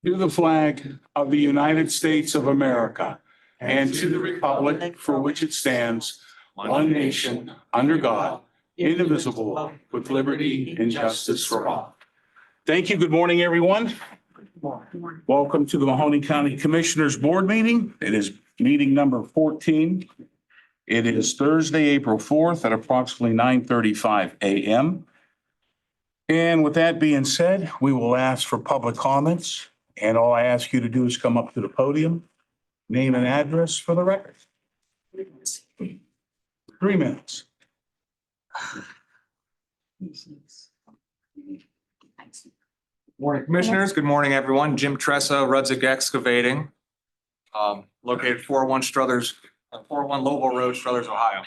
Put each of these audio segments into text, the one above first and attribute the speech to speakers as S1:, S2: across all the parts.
S1: to the flag of the United States of America and to the republic for which it stands, one nation, under God, indivisible, with liberty and justice for all. Thank you. Good morning, everyone. Welcome to the Mahoning County Commissioners Board meeting. It is meeting number 14. It is Thursday, April 4th at approximately 9:35 a.m. And with that being said, we will ask for public comments. And all I ask you to do is come up to the podium, name and address for the record. 3 minutes.
S2: Morning, Commissioners. Good morning, everyone. Jim Tressa, Rudzik Excavating, located 401 Lowell Road, Struthers, Ohio.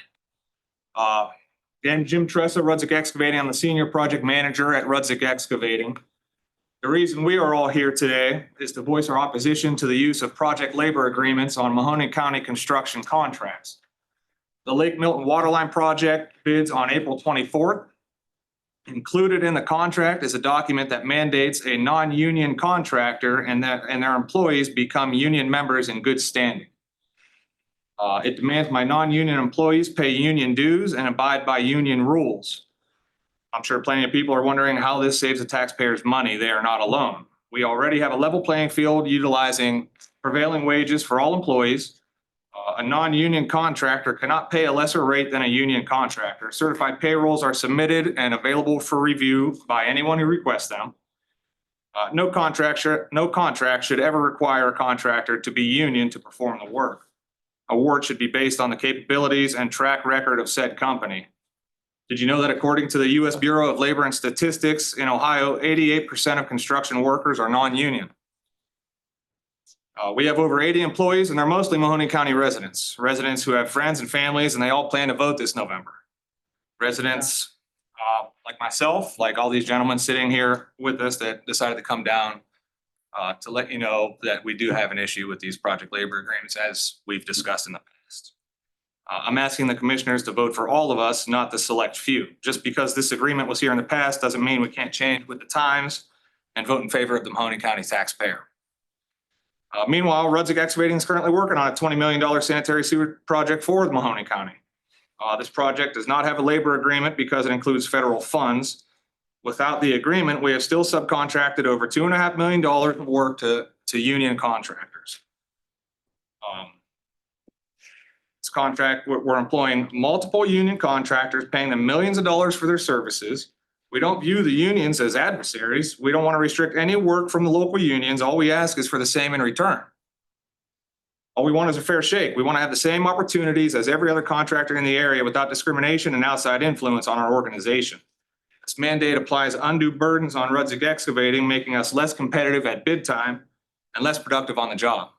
S2: Again, Jim Tressa, Rudzik Excavating. I'm the Senior Project Manager at Rudzik Excavating. The reason we are all here today is to voice our opposition to the use of project labor agreements on Mahoning County construction contracts. The Lake Milton Waterline Project bids on April 24th. Included in the contract is a document that mandates a non-union contractor and their employees become union members in good standing. It demands my non-union employees pay union dues and abide by union rules. I'm sure plenty of people are wondering how this saves the taxpayers money. They are not alone. We already have a level playing field utilizing prevailing wages for all employees. A non-union contractor cannot pay a lesser rate than a union contractor. Certified payrolls are submitted and available for review by anyone who requests them. No contract should ever require a contractor to be union to perform the work. Award should be based on the capabilities and track record of said company. Did you know that according to the U.S. Bureau of Labor and Statistics in Ohio, 88% of construction workers are non-union? We have over 80 employees, and they're mostly Mahoning County residents who have friends and families, and they all plan to vote this November. Residents like myself, like all these gentlemen sitting here with us that decided to come down to let you know that we do have an issue with these project labor agreements, as we've discussed in the past. I'm asking the commissioners to vote for all of us, not the select few. Just because this agreement was here in the past doesn't mean we can't change with the times and vote in favor of the Mahoning County taxpayer. Meanwhile, Rudzik Excavating is currently working on a $20 million sanitary sewer project for the Mahoning County. This project does not have a labor agreement because it includes federal funds. Without the agreement, we have still subcontracted over $2.5 million of work to union contractors. This contract, we're employing multiple union contractors, paying them millions of dollars for their services. We don't view the unions as adversaries. We don't want to restrict any work from the local unions. All we ask is for the same in return. All we want is a fair shake. We want to have the same opportunities as every other contractor in the area without discrimination and outside influence on our organization. This mandate applies undue burdens on Rudzik Excavating, making us less competitive at bid time and less productive on the job.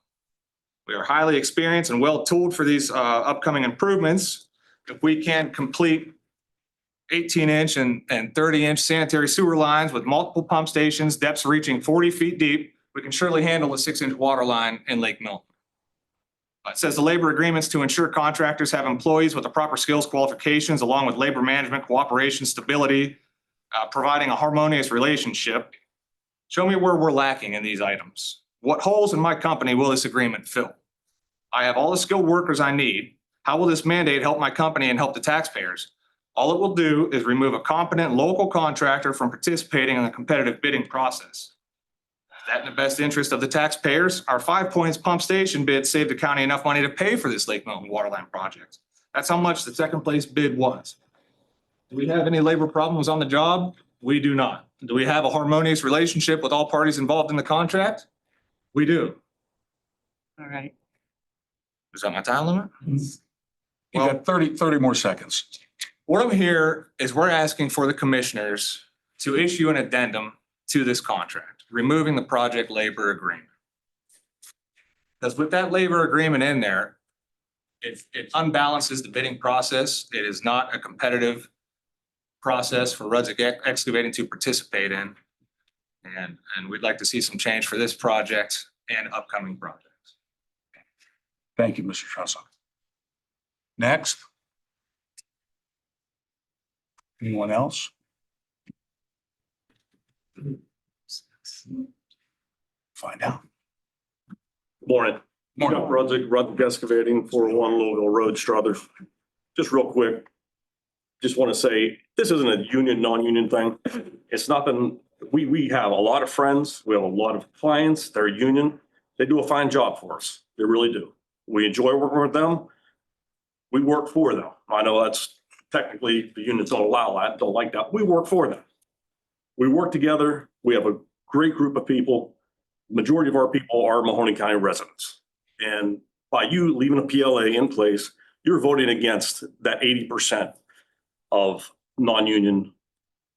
S2: We are highly experienced and well-tooled for these upcoming improvements. If we can complete 18-inch and 30-inch sanitary sewer lines with multiple pump stations, depths reaching 40 feet deep, we can surely handle a 6-inch water line in Lake Milton. It says the labor agreements to ensure contractors have employees with the proper skills, qualifications, along with labor management, cooperation, stability, providing a harmonious relationship. Show me where we're lacking in these items. What holes in my company will this agreement fill? I have all the skilled workers I need. How will this mandate help my company and help the taxpayers? All it will do is remove a competent local contractor from participating in the competitive bidding process. Is that in the best interest of the taxpayers? Our 5 Points pump station bid saved the county enough money to pay for this Lake Milton Waterline project. That's how much the second place bid was. Do we have any labor problems on the job? We do not. Do we have a harmonious relationship with all parties involved in the contract? We do.
S3: All right.
S2: Is that my time limit?
S1: You got 30 more seconds.
S2: What I'm here is we're asking for the commissioners to issue an addendum to this contract, removing the project labor agreement. Because with that labor agreement in there, it unbalances the bidding process. It is not a competitive process for Rudzik Excavating to participate in. And we'd like to see some change for this project and upcoming projects.
S1: Thank you, Mr. Tressa. Next. Anyone else? Find out.
S4: Morning.
S1: Morning.
S4: Chuck Rudzik Excavating, 401 Louisville Road, Struthers. Just real quick, just want to say, this isn't a union, non-union thing. It's nothing, we have a lot of friends, we have a lot of clients, they're union. They do a fine job for us. They really do. We enjoy working with them. We work for them. I know that's technically, the unions don't allow that, don't like that. We work for them. We work together. We have a great group of people. Majority of our people are Mahoning County residents. And by you leaving a PLA in place, you're voting against that 80% of non-union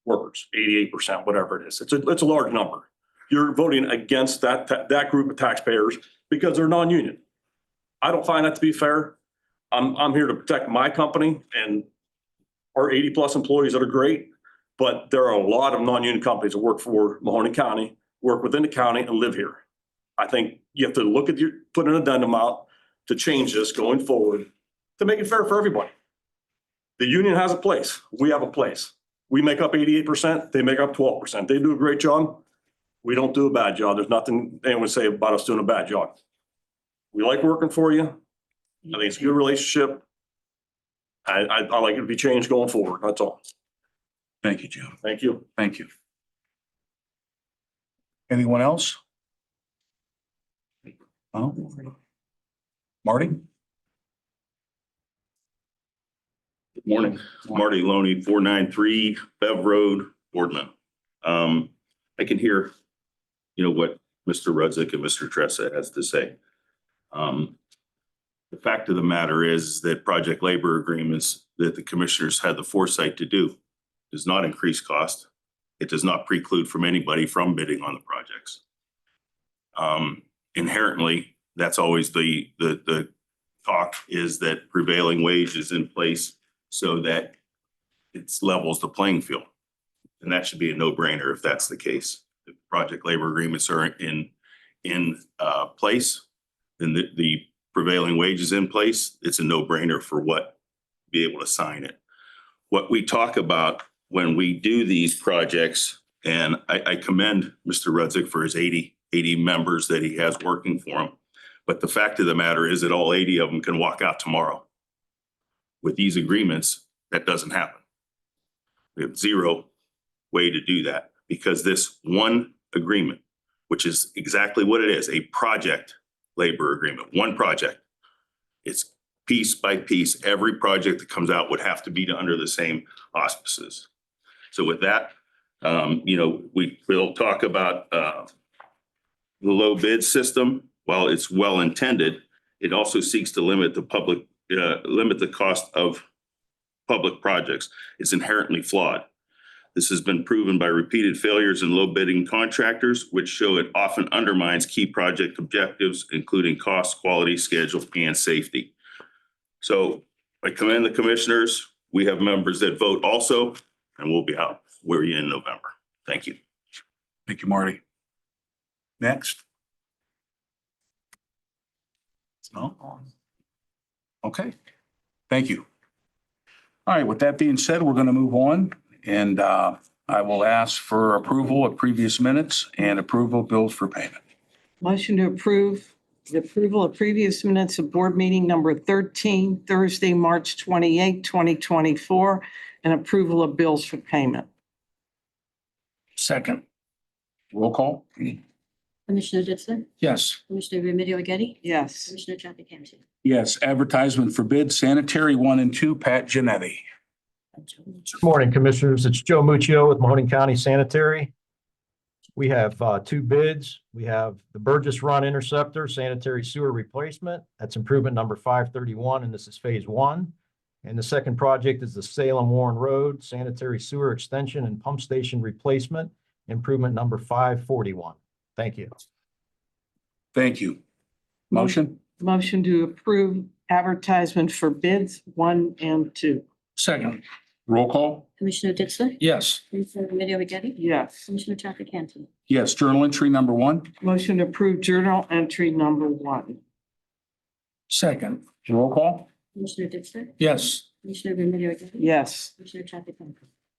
S4: workers, 88%, whatever it is. It's a large number. You're voting against that group of taxpayers because they're non-union. I don't find that to be fair. I'm here to protect my company and our 80+ employees that are great, but there are a lot of non-union companies that work for Mahoning County, work within the county and live here. I think you have to look at put an addendum out to change this going forward to make it fair for everybody. The union has a place. We have a place. We make up 88%. They make up 12%. They do a great job. We don't do a bad job. There's nothing anyone would say about us doing a bad job. We like working for you. I think it's a good relationship. I like it to be changed going forward. That's all.
S1: Thank you, Jim.
S4: Thank you.
S1: Thank you. Anyone else? Oh, Marty?
S5: Good morning, Marty Loney, 493 Bev Road, Boardman. I can hear, what Mr. Rudzik and Mr. Tressa has to say. The fact of the matter is that project labor agreements that the commissioners had the foresight to do does not increase cost. It does not preclude from anybody from bidding on the projects. Inherently, that's always the talk is that prevailing wage is in place so that it levels the playing field. And that should be a no-brainer if that's the case. If project labor agreements are in place, then the prevailing wage is in place. It's a no-brainer for what be able to sign it. What we talk about when we do these projects, and I commend Mr. Rudzik for his 80 members that he has working for him. But the fact of the matter is that all 80 of them can walk out tomorrow. With these agreements, that doesn't happen. We have zero way to do that because this one agreement, which is exactly what it is, a project labor agreement, one project. It's piece by piece. Every project that comes out would have to be under the same auspices. So with that, we'll talk about the low bid system. While it's well intended, it also seeks to limit the cost of public projects. It's inherently flawed. This has been proven by repeated failures in low bidding contractors, which show it often undermines key project objectives, including cost, quality, schedule, and safety. So I commend the commissioners. We have members that vote also, and we'll be out where you in November. Thank you.
S1: Thank you, Marty. Next. No? Okay. Thank you. All right, with that being said, we're going to move on and I will ask for approval of previous minutes and approval of bills for payment.
S3: Motion to approve the approval of previous minutes of board meeting number 13, Thursday, March 28, 2024, and approval of bills for payment.
S1: Second. Roll call?
S6: Commissioner Ditzler?
S1: Yes.
S6: Commissioner Remedy Agati?
S3: Yes.
S6: Commissioner Trafficant?
S1: Yes. Advertisement for bid sanitary 1 and 2, Pat Genetti.
S7: Good morning, Commissioners. It's Joe Muccio with Mahoning County Sanitary. We have two bids. We have the Burgess Run Interceptor Sanitary Sewer Replacement. That's improvement number 531, and this is phase 1. And the second project is the Salem Warren Road Sanitary Sewer Extension and Pump Station Replacement, improvement number 541. Thank you.
S1: Thank you. Motion?
S3: Motion to approve advertisement for bids 1 and 2.
S1: Second. Roll call?
S6: Commissioner Ditzler?
S1: Yes.
S6: Commissioner Remedy Agati?
S3: Yes.
S6: Commissioner Trafficant?
S1: Yes. Journal entry number 1.
S3: Motion to approve journal entry number 1.
S1: Second. Roll call?
S6: Commissioner Ditzler?
S1: Yes.
S6: Commissioner Remedy Agati?
S3: Yes.
S6: Commissioner Trafficant?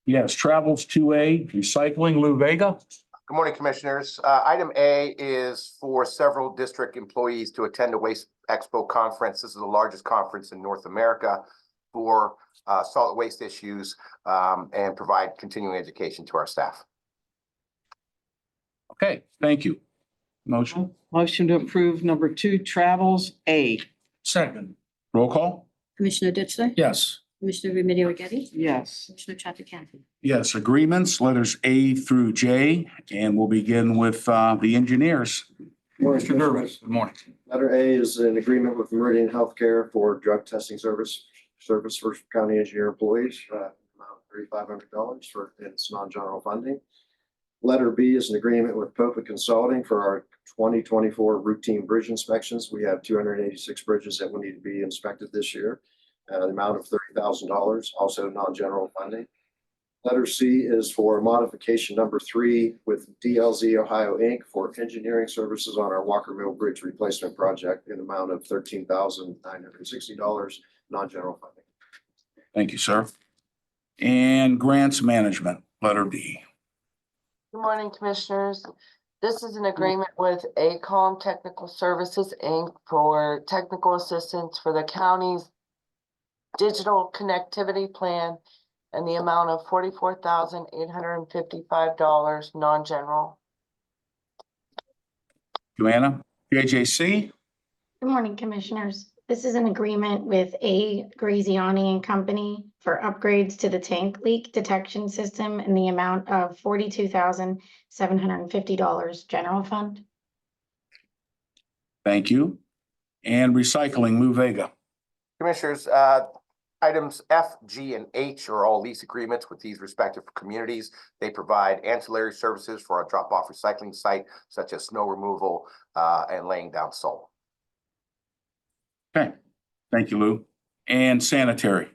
S1: Yes. Travels 2A, recycling, Lou Vega.
S8: Good morning, Commissioners. Item A is for several district employees to attend a Waste Expo conference. This is the largest conference in North America for solid waste issues and provide continuing education to our staff.
S1: Okay, thank you. Motion?
S3: Motion to approve number 2, travels A.
S1: Second. Roll call?
S6: Commissioner Ditzler?
S1: Yes.
S6: Commissioner Remedy Agati?
S3: Yes.
S6: Commissioner Trafficante?
S1: Yes, agreements, letters A through J, and we'll begin with the engineers.
S9: Morning,
S1: Mr. Nervis,
S9: Commissioners.
S1: good morning.
S9: Letter A is an agreement with Meridian Healthcare for drug testing service for county engineer employees, amount of $3,500 for its non-general funding. Letter B is an agreement with Popa Consulting for our 2024 routine bridge inspections. We have 286 bridges that will need to be inspected this year. The amount of $30,000, also non-general funding. Letter C is for modification number 3 with DLZ Ohio Inc. for engineering services on our Walker Mill Bridge replacement project in amount of $13,960, non-general funding.
S1: Thank you, sir. And grants management, letter D.
S10: Good morning, Commissioners. This is an agreement with ACOM Technical Services, Inc. for technical assistance for the county's digital connectivity plan and the amount of $44,855, non-general.
S1: Joanna, JJC?
S11: Good morning, Commissioners. This is an agreement with A. Graziani and Company for upgrades to the tank leak detection system in the amount of $42,750 general fund.
S1: Thank you. And recycling, Lou Vega.
S8: Commissioners, items F, G, and H are all lease agreements with these respective communities. They provide ancillary services for our drop-off recycling site, such as snow removal and laying down salt.
S1: Okay, thank you, Lou. And sanitary.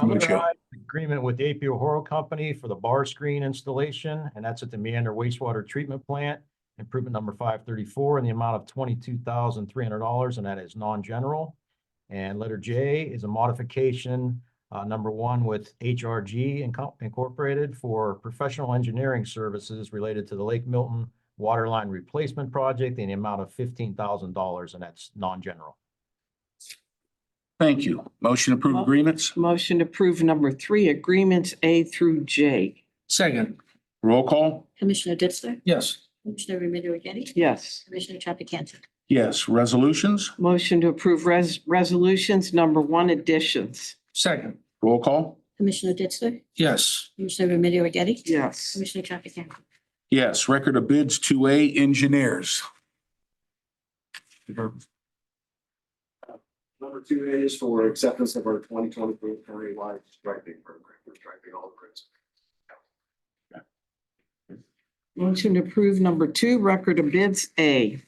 S1: Mucho.
S7: Agreement with AP O'Horo Company for the bar screen installation, and that's at the Meander wastewater treatment plant. Improvement number 534 in the amount of $22,300, and that is non-general. And letter J is a modification, number 1 with HRG Incorporated for professional engineering services related to the Lake Milton water line replacement project in the amount of $15,000, and that's non-general.
S1: Thank you. Motion to approve agreements?
S3: Motion to approve number 3, agreements A through J.
S1: Second. Roll call?
S6: Commissioner Ditzler?
S1: Yes.
S6: Commissioner Remedy Agati?
S3: Yes.
S6: Commissioner Trafficante?
S1: Yes, resolutions?
S3: Motion to approve resolutions number 1, additions.
S1: Second. Roll call?
S6: Commissioner Ditzler?
S1: Yes.
S6: Commissioner Remedy Agati?
S3: Yes.
S6: Commissioner Trafficante?
S1: Yes, record of bids 2A, engineers.
S9: Number 2A is for acceptance of our 2024 county-wide striping program. We're striping all the grids.
S3: Motion to approve number 2, record of bids A.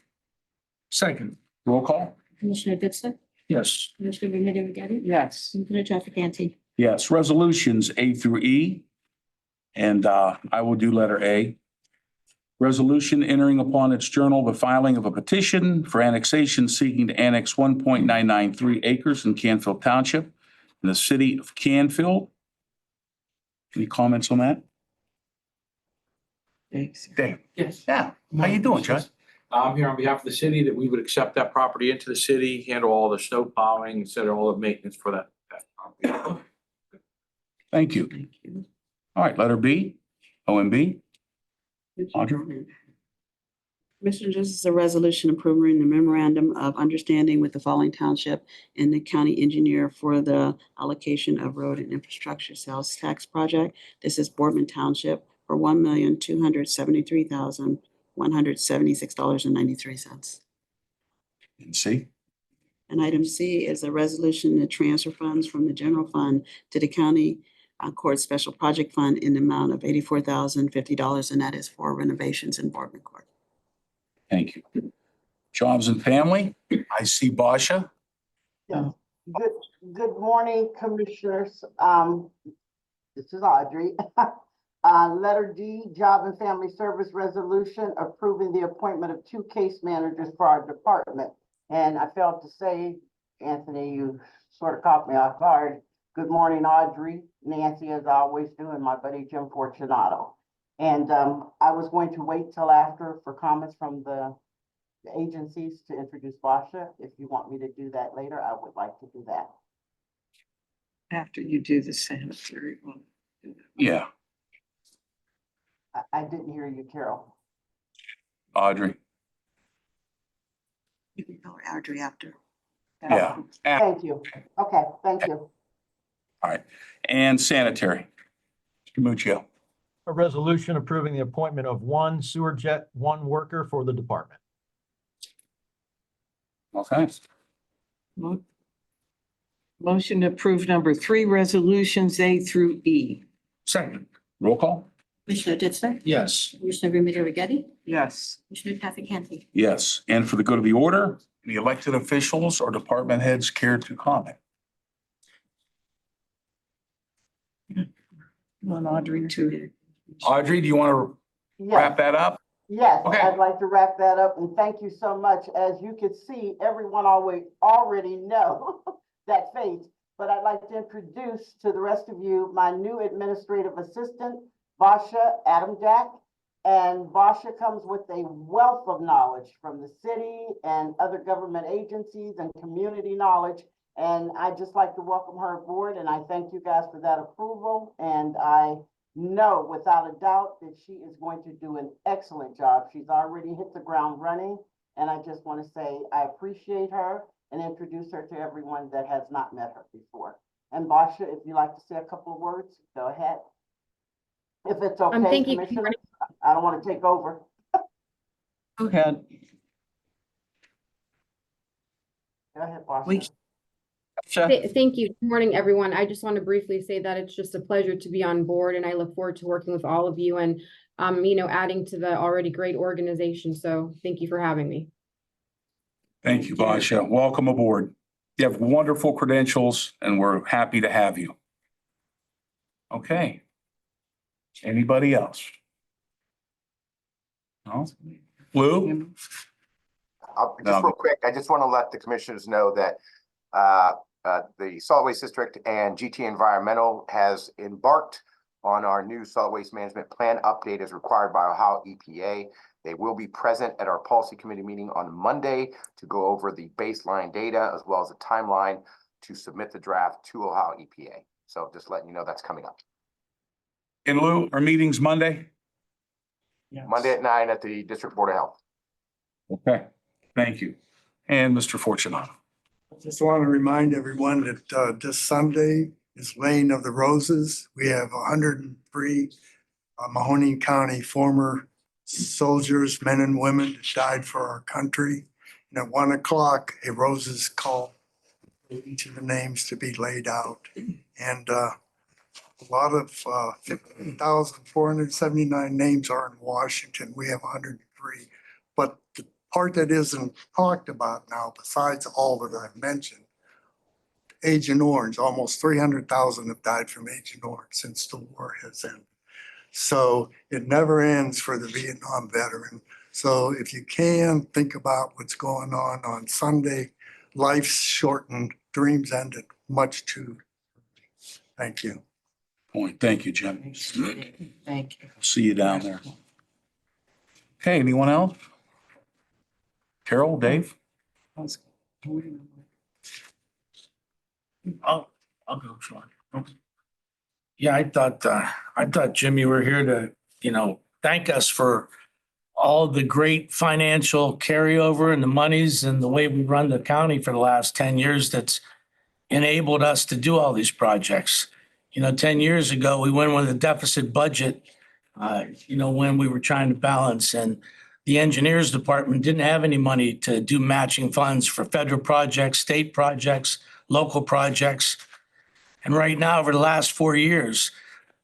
S1: Second. Roll call?
S6: Commissioner Ditzler?
S1: Yes.
S6: Commissioner Remedy Agati?
S3: Yes.
S6: Commissioner Trafficante?
S1: Yes, resolutions A through E. And I will do letter A. Resolution entering upon its journal the filing of a petition for annexation seeking to annex 1.993 acres in Canfield Township in the city of Canfield. Any comments on that? Dave?
S12: Yes.
S1: Yeah. How you doing, John?
S12: I'm here on behalf of the city that we would accept that property into the city, handle all the snow plowing, set all the maintenance for that property.
S1: Thank you.
S3: Thank you.
S1: All right, letter B, OMB. Audra?
S13: Commissioners, this is a resolution approving the memorandum of understanding with the following township and the county engineer for the allocation of road and infrastructure sales tax project. This is Boardman Township for $1,273,176.93.
S1: And C.
S13: And item C is a resolution to transfer funds from the general fund to the county court special project fund in the amount of $84,050, and that is for renovations in Boardman Court.
S1: Thank you. Jobs and family, I see Basha.
S14: Good morning, Commissioners. This is Audrey. Letter D, Job and Family Service Resolution approving the appointment of 2 case managers for our department. And I failed to say, Anthony, you sort of caught me off guard. Good morning, Audrey, Nancy, as I always do, and my buddy Jim Fortunato. And I was going to wait till after for comments from the agencies to introduce Basha. If you want me to do that later, I would like to do that.
S3: After you do the sanitary one.
S1: Yeah,
S14: I didn't hear you, Carol.
S1: Audrey.
S13: You can go Audrey after.
S1: Yeah.
S14: Thank you. Okay, thank you.
S1: All right. And sanitary. Mr. Muccio.
S7: A resolution approving the appointment of one sewer jet, one worker for the department.
S1: Okay.
S3: Motion to approve number 3 resolutions A through E.
S1: Second. Roll call?
S6: Commissioner Ditzler?
S12: Yes.
S6: Commissioner Remedy Agati?
S3: Yes.
S6: Commissioner Trafficante?
S1: Yes. And for the good of the order, the elected officials or department heads care to comment?
S3: Want Audrey to.
S1: Audrey, do you want to
S14: Yes.
S1: wrap that up?
S14: Yes,
S1: Okay.
S14: I'd like to wrap that up and thank you so much. As you can see, everyone already know that fate. But I'd like to introduce to the rest of you my new administrative assistant, Basha Adam Jack. And Basha comes with a wealth of knowledge from the city and other government agencies and community knowledge. And I'd just like to welcome her aboard, and I thank you guys for that approval. And I know without a doubt that she is going to do an excellent job. She's already hit the ground running. And I just want to say I appreciate her and introduce her to everyone that has not met her before. And Basha, if you'd like to say a couple of words, go ahead. If it's okay,
S6: thank you.
S14: Commissioner, I don't want to take over.
S3: Go ahead.
S14: Go ahead, Basha.
S3: We-
S15: Thank you. Good morning, everyone. I just want to briefly say that it's just a pleasure to be on board, and I look forward to working with all of you and, adding to the already great organization. So thank you for having me.
S1: Thank you, Basha. Welcome aboard. You have wonderful credentials and we're happy to have you. Okay. Anybody else? No? Lou?
S8: Just real quick, I just want to let the commissioners know that the Solid Waste District and GT Environmental has embarked on our new solid waste management plan update as required by Ohio EPA. They will be present at our policy committee meeting on Monday to go over the baseline data as well as a timeline to submit the draft to Ohio EPA. So just letting you know that's coming up.
S1: And Lou, our meeting's Monday?
S8: Monday at 9 at the District Board of Health.
S1: Okay, thank you. And Mr. Fortunato.
S16: Just want to remind everyone that this Sunday is Lane of the Roses. We have 103 Mahoning County former soldiers, men and women that died for our country. And at 1 o'clock, a rose is called for each of the names to be laid out. And a lot of 15,479 names are in Washington. We have 103. But the part that isn't talked about now, besides all that I've mentioned, Agent Orange, almost 300,000 have died from Agent Orange since the war has ended. So it never ends for the Vietnam veteran. So if you can, think about what's going on Sunday. Life's shortened, dreams ended, much too. Thank you.
S1: Point. Thank you, Jim.
S3: Thank you.
S1: See you down there. Okay, anyone else? Carol, Dave?
S12: I'll go, Sean. Yeah, I thought, Jim, you were here to, thank us for all the great financial carryover and the monies and the way we run the county for the last 10 years that's enabled us to do all these projects. 10 years ago, we went with a deficit budget, when we were trying to balance, and the engineers department didn't have any money to do matching funds for federal projects, state projects, local projects. And right now, over the last 4 years,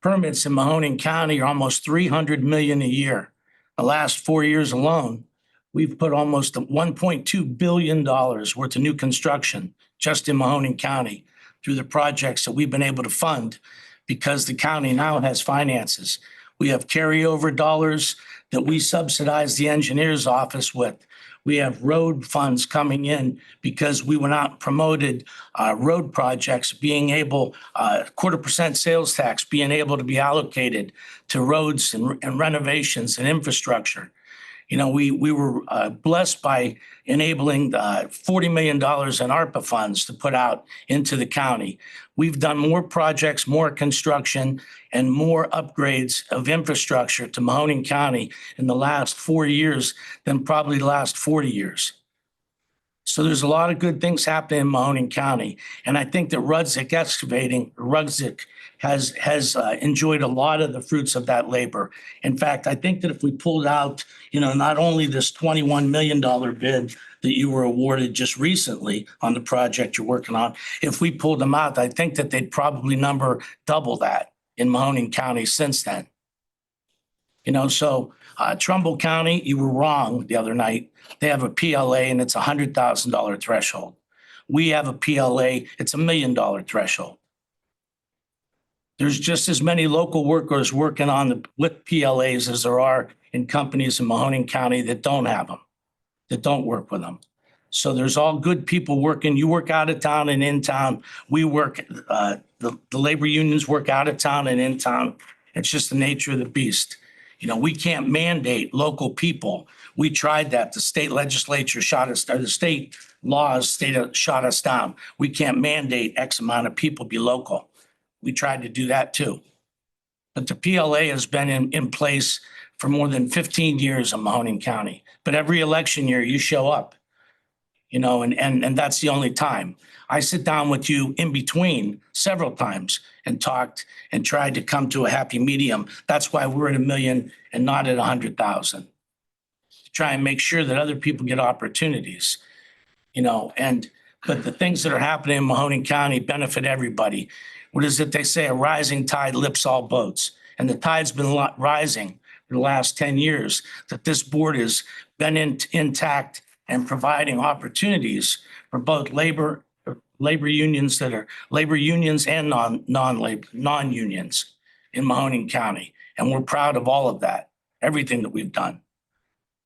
S12: permits in Mahoning County are almost $300 million a year. The last 4 years alone, we've put almost $1.2 billion worth of new construction just in Mahoning County through the projects that we've been able to fund because the county now has finances. We have carryover dollars that we subsidize the engineer's office with. We have road funds coming in because we went out and promoted road projects being able, 0.25% sales tax being able to be allocated to roads and renovations and infrastructure. You know, we were blessed by enabling $40 million in ARPA funds to put out into the county. We've done more projects, more construction, and more upgrades of infrastructure to Mahoning County in the last 4 years than probably the last 40 years. So there's a lot of good things happening in Mahoning County. And I think that Rudzik has enjoyed a lot of the fruits of that labor. In fact, I think that if we pulled out, you know, not only this $21 million bid that you were awarded just recently on the project you're working on, if we pulled them out, I think that they'd probably number double that in Mahoning County since then. You know, so Trumbull County, you were wrong the other night. They have a PLA and it's $100,000 threshold. We have a PLA, it's $1 million threshold. There's just as many local workers working with PLAs as there are in companies in Mahoning County that don't have them, that don't work with them. So there's all good people working. You work out of town and in town. We work, the labor unions work out of town and in town. It's just the nature of the beast. You know, we can't mandate local people. We tried that. The state legislature shot us, or the state laws shot us down. We can't mandate X amount of people be local. We tried to do that too. But the PLA has been in place for more than 15 years in Mahoning County. But every election year you show up, you know, and that's the only time. I sit down with you in between several times and talked and tried to come to a happy medium. That's why we're at $1 million and not at 100,000. To try and make sure that other people get opportunities, you know, but the things that are happening in Mahoning County benefit everybody. What is it they say? A rising tide lifts all boats. And the tide's been rising for the last 10 years, that this board has been intact and providing opportunities for both labor unions and non-unions in Mahoning County. And we're proud of all of that, everything that we've done.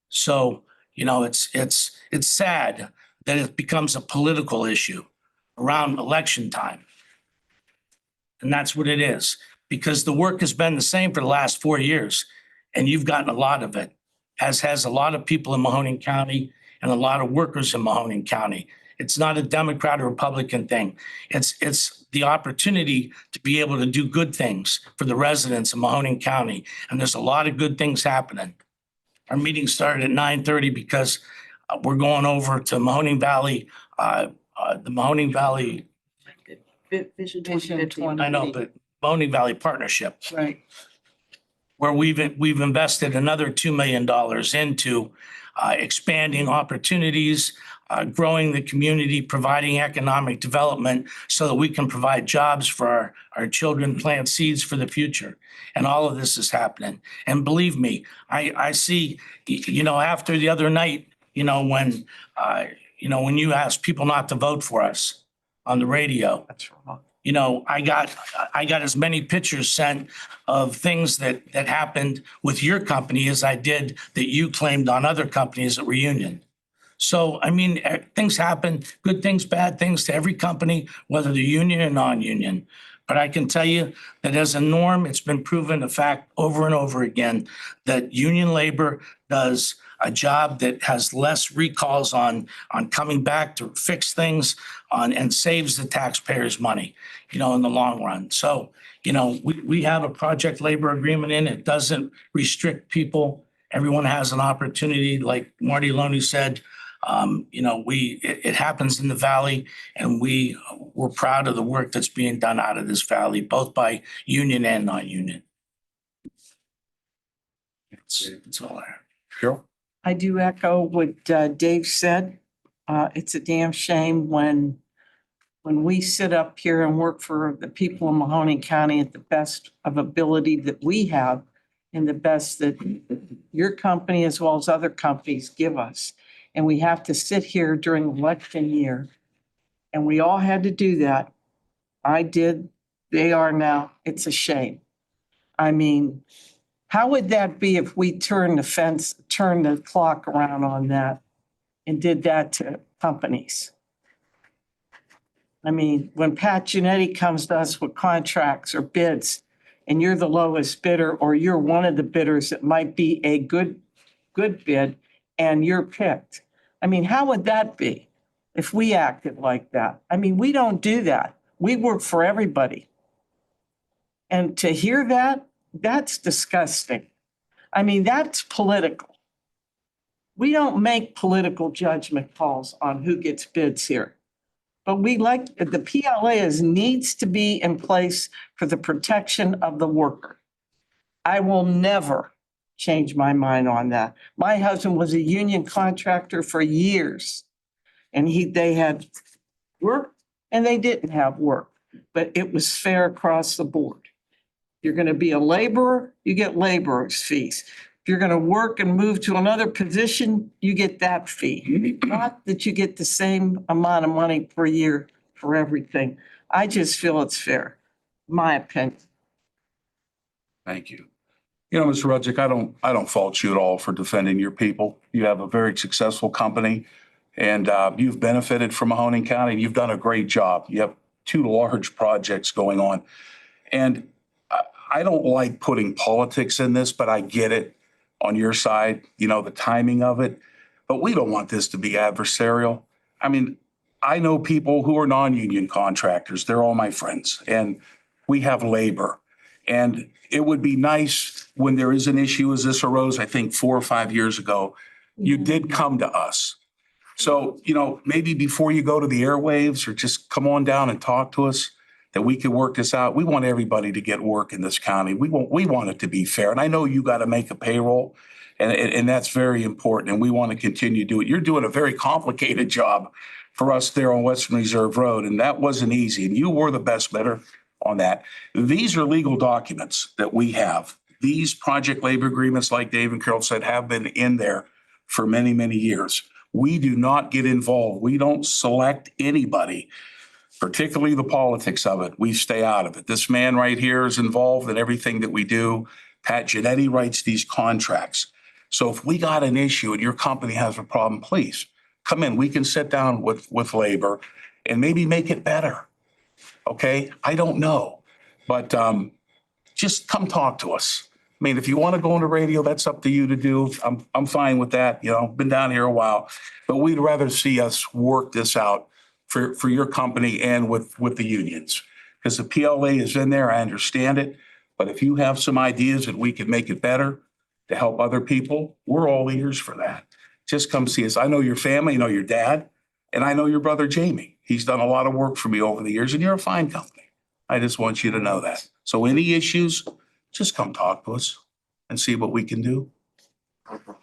S12: So, you know, it's sad that it becomes a political issue around election time. And that's what it is, because the work has been the same for the last 4 years, and you've gotten a lot of it, as has a lot of people in Mahoning County and a lot of workers in Mahoning County. It's not a Democrat or Republican thing. It's the opportunity to be able to do good things for the residents of Mahoning County. And there's a lot of good things happening. Our meeting started at 9:30 because we're going over to Mahoning Valley, the Mahoning Valley.
S3: Vision 2050.
S12: I know, but Mahoning Valley Partnership,
S3: Right.
S12: where we've invested another $2 million into expanding opportunities, growing the community, providing economic development so that we can provide jobs for our children, plant seeds for the future. And all of this is happening. And believe me, I see, you know, after the other night, you know, when you asked people not to vote for us on the radio.
S3: That's wrong.
S12: You know, I got as many pictures sent of things that happened with your company as I did that you claimed on other companies at Reunion. So, I mean, things happen, good things, bad things to every company, whether they're union or non-union. But I can tell you that as a norm, it's been proven a fact over and over again that union labor does a job that has less recalls on coming back to fix things and saves the taxpayers money, you know, in the long run. So, you know, we have a project labor agreement in it. Doesn't restrict people. Everyone has an opportunity, like Marty Loney said. You know, it happens in the valley, and we're proud of the work that's being done out of this valley, both by union and non-union. It's all there.
S4: Carol?
S3: I do echo what Dave said. It's a damn shame when we sit up here and work for the people of Mahoning County at the best of ability that we have and the best that your company as well as other companies give us. And we have to sit here during election year. And we all had to do that. I did. They are now. It's a shame. I mean, How would that be if we turned the clock around on that and did that to companies? I mean, when Pat Genetti comes to us with contracts or bids and you're the lowest bidder, or you're one of the bidders that might be a good bid and you're picked. I mean, how would that be if we acted like that? I mean, we don't do that. We work for everybody. And to hear that, that's disgusting. I mean, that's political. We don't make political judgment calls on who gets bids here. But the PLA needs to be in place for the protection of the worker. I will never change my mind on that. My husband was a union contractor for years. And they had work and they didn't have work, but it was fair across the board. You're going to be a laborer, you get laborer's fees. If you're going to work and move to another position, you get that fee. Not that you get the same amount of money per year for everything. I just feel it's fair, my opinion.
S1: Thank you. You know, Mr. Rudzik, I don't fault you at all for defending your people. You have a very successful company and you've benefited from Mahoning County and you've done a great job. You have 2 large projects going on. And I don't like putting politics in this, but I get it on your side, you know, the timing of it. But we don't want this to be adversarial. I mean, I know people who are non-union contractors. They're all my friends. And we have labor. And it would be nice when there is an issue as this arose, I think 4 or 5 years ago, you did come to us. So, you know, maybe before you go to the airwaves or just come on down and talk to us, that we can work this out. We want everybody to get work in this county. We want it to be fair. And I know you got to make a payroll and that's very important. And we want to continue to do it. You're doing a very complicated job for us there on Western Reserve Road. And that wasn't easy. And you were the best bidder on that. These are legal documents that we have. These project labor agreements, like Dave and Carol said, have been in there for many, many years. We do not get involved. We don't select anybody, particularly the politics of it. We stay out of it. This man right here is involved in everything that we do. Pat Genetti writes these contracts. So if we got an issue and your company has a problem, please come in. We can sit down with labor and maybe make it better. Okay? I don't know, but just come talk to us. I mean, if you want to go on the radio, that's up to you to do. I'm fine with that. You know, been down here a while, but we'd rather see us work this out for your company and with the unions. Because the PLA is in there, I understand it. But if you have some ideas that we could make it better to help other people, we're all ears for that. Just come see us. I know your family, I know your dad, and I know your brother Jamie. He's done a lot of work for me over the years, and you're a fine company. I just want you to know that. So any issues, just come talk to us and see what we can do.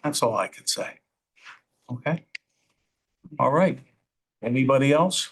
S1: That's all I could say. Okay? All right. Anybody else?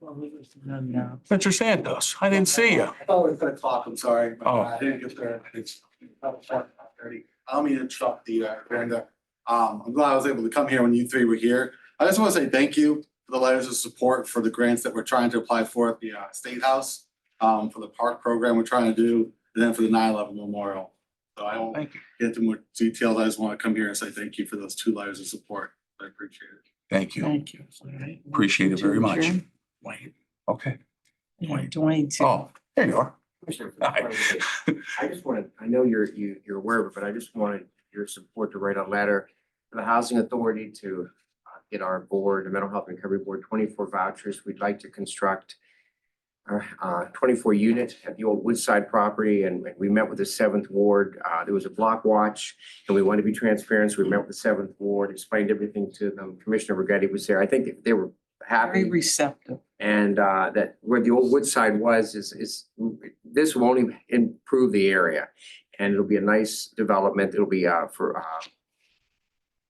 S1: Mr. Santos, I didn't see you.
S17: I thought we were gonna talk, I'm sorry, but
S1: Oh.
S17: I didn't get there. It's about 5:30. I don't mean to interrupt the agenda. I'm glad I was able to come here when you 3 were here. I just want to say thank you for the letters of support for the grants that we're trying to apply for at the State House, for the park program we're trying to do, and then for the 9/11 memorial. So I won't
S1: Thank you.
S17: get into more details. I just want to come here and say thank you for those 2 letters of support. I appreciate it.
S1: Thank you.
S3: Thank you.
S1: Appreciate it very much.
S3: Adjourn?
S1: Wait, okay.
S3: Yeah, Dwayne. too.
S1: Oh, there you are.
S18: Commissioner, I just wanted, I know you're aware of it, but I just wanted your support to write a letter to the Housing Authority to get our board, the Mental Health Recovery Board, 24 vouchers. We'd like to construct our 24 unit at the old Woodside property, and we met with the 7th Ward. There was a block watch, and we wanted to be transparent, so we met with the 7th Ward, explained everything to them. Commissioner Rigetti was there. I think they were happy.
S3: Very receptive.
S18: And that where the old Woodside was is this will only improve the area, and it'll be a nice development. It'll be for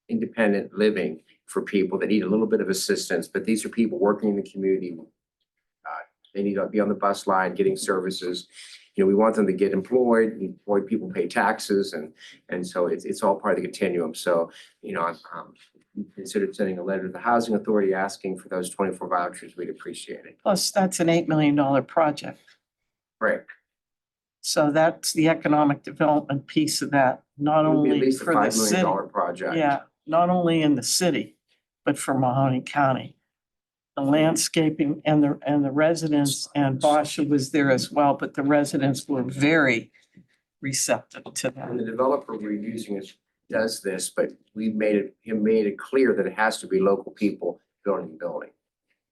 S18: independent living for people that need a little bit of assistance. But these are people working in the community. They need to be on the bus line, getting services. You know, we want them to get employed. Employed people pay taxes, and so it's all part of the continuum. So, you know, I'm considered sending a letter to the Housing Authority asking for those 24 vouchers. We'd appreciate it.
S3: Plus, that's an $8 million project.
S18: Right.
S3: So that's the economic development piece of that, not
S18: It would be at
S3: only
S18: least a
S3: for the
S18: $5 million
S3: city.
S18: project.
S3: Yeah, not only in the city, but for Mahoning County. The landscaping and the residents, and Basha was there as well, but the residents were very receptive to
S18: And the
S3: that.
S18: developer we're using does this, but we made it clear that it has to be local people building the building.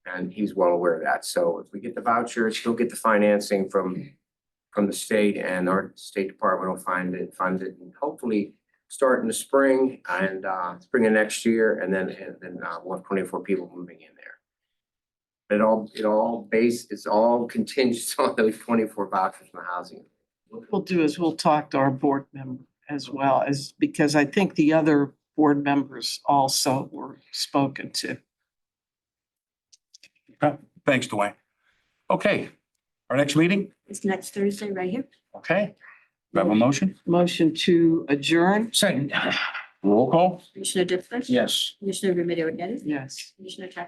S18: And he's well aware of that. So if we get the vouchers, he'll get the financing from the state, and our State Department will fund it, and hopefully start in the spring and spring of next year, and then we'll have 24 people moving in there. It's all contingent on those 24 vouchers from the housing.
S3: What we'll do is we'll talk to our board member as well as, because I think the other board members also were spoken to.
S1: Thanks, Dwayne. Okay, our next meeting,
S6: It's next Thursday, right here.
S1: okay. Do I have a motion?
S3: Motion to adjourn?
S12: Second.
S1: Roll call?
S6: Commissioner Ditzler?
S12: Yes.
S6: Commissioner Remedy Agati?
S3: Yes.
S6: Commissioner Trafficant.